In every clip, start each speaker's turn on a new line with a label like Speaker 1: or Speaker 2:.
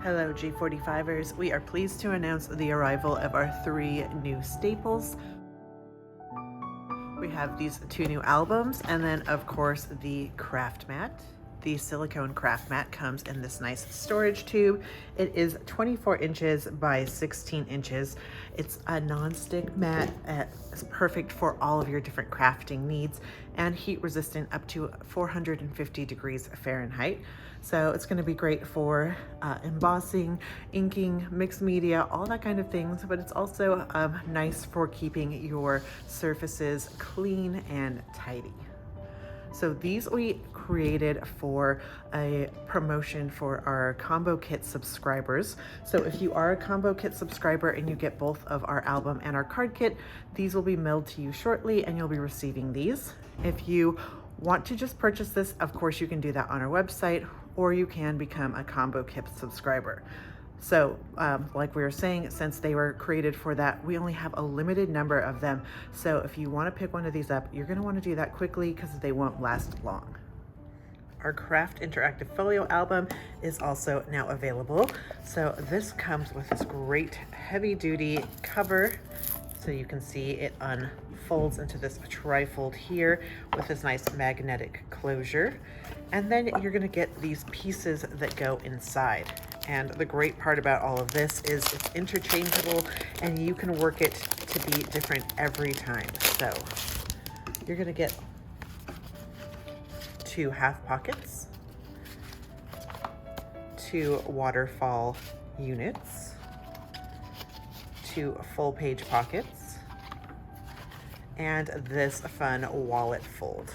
Speaker 1: Hello G45ers, we are pleased to announce the arrival of our 3 new staples. We have these 2 new albums and then of course the craft mat. The silicone craft mat comes in this nice storage tube. It is 24 inches by 16 inches. It's a non-stick mat. It's perfect for all of your different crafting needs and heat resistant up to 450 degrees Fahrenheit. So it's going to be great for embossing, inking, mixed media, all that kind of things, but it's also nice for keeping your surfaces clean and tidy. So these we created for a promotion for our combo kit subscribers. So if you are a combo kit subscriber and you get both of our album and our card kit, these will be mailed to you shortly and you'll be receiving these. If you want to just purchase this, of course you can do that on our website, or you can become a combo kit subscriber. So like we were saying, since they were created for that, we only have a limited number of them. So if you want to pick one of these up, you're going to want to do that quickly because they won't last long. Our Craft Interactive Folio album is also now available. So this comes with this great heavy duty cover. So you can see it unfolds into this trifold here with this nice magnetic closure. And then you're going to get these pieces that go inside. And the great part about all of this is it's interchangeable and you can work it to be different every time. So you're going to get 2 half pockets, 2 waterfall units, 2 full page pockets, and this fun wallet fold.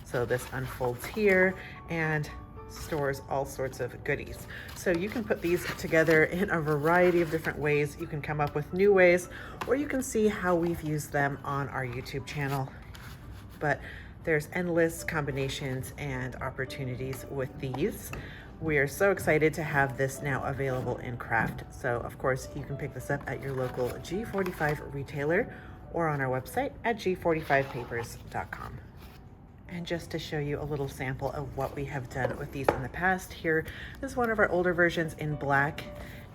Speaker 1: So this unfolds here and stores all sorts of goodies. So you can put these together in a variety of different ways. You can come up with new ways, or you can see how we've used them on our YouTube channel. But there's endless combinations and opportunities with these. We are so excited to have this now available in craft. So of course you can pick this up at your local G45 retailer or on our website at G45papers.com. And just to show you a little sample of what we have done with these in the past, here is one of our older versions in black,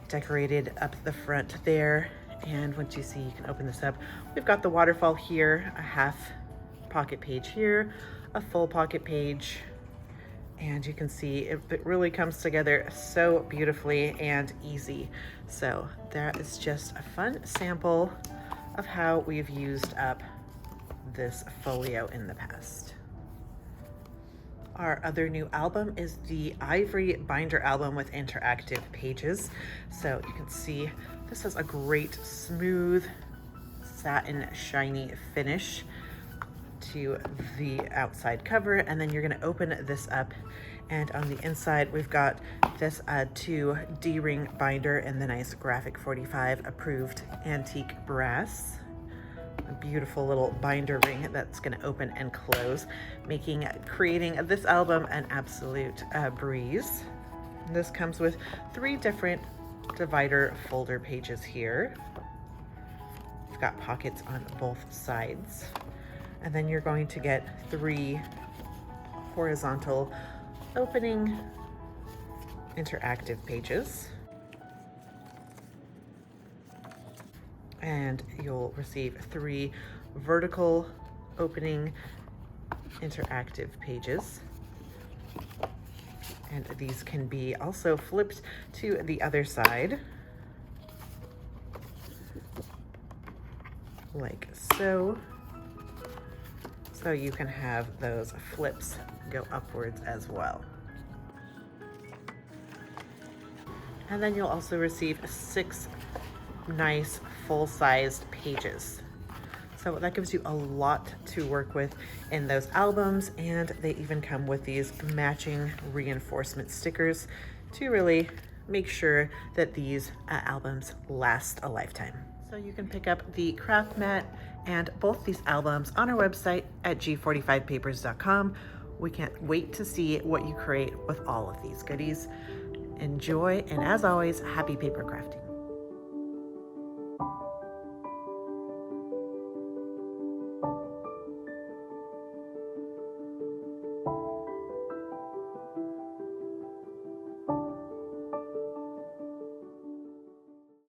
Speaker 1: decorated up the front there. And once you see, you can open this up. We've got the waterfall here, a half pocket page here, a full pocket page, and you can see it really comes together so beautifully and easy. So that is just a fun sample of how we've used up this folio in the past. Our other new album is the Ivory Binder album with interactive pages. So you can see this has a great smooth satin shiny finish to the outside cover, and then you're going to open this up, and on the inside we've got this 2 D-ring binder in the nice Graphic 45 approved antique brass. A beautiful little binder ring that's going to open and close, making creating this album an absolute breeze. This comes with 3 different divider folder pages here. We've got pockets on both sides, and then you're going to get 3 horizontal opening interactive pages. And you'll receive 3 vertical opening interactive pages. And these can be also flipped to the other side, like so. So you can have those flips go upwards as well. And then you'll also receive 6 nice full-sized pages. So that gives you a lot to work with in those albums, and they even come with these matching reinforcement stickers to really make sure that these albums last a lifetime. So you can pick up the craft mat and both these albums on our website at G45papers.com. We can't wait to see what you create with all of these goodies. Enjoy, and as always, happy paper crafting.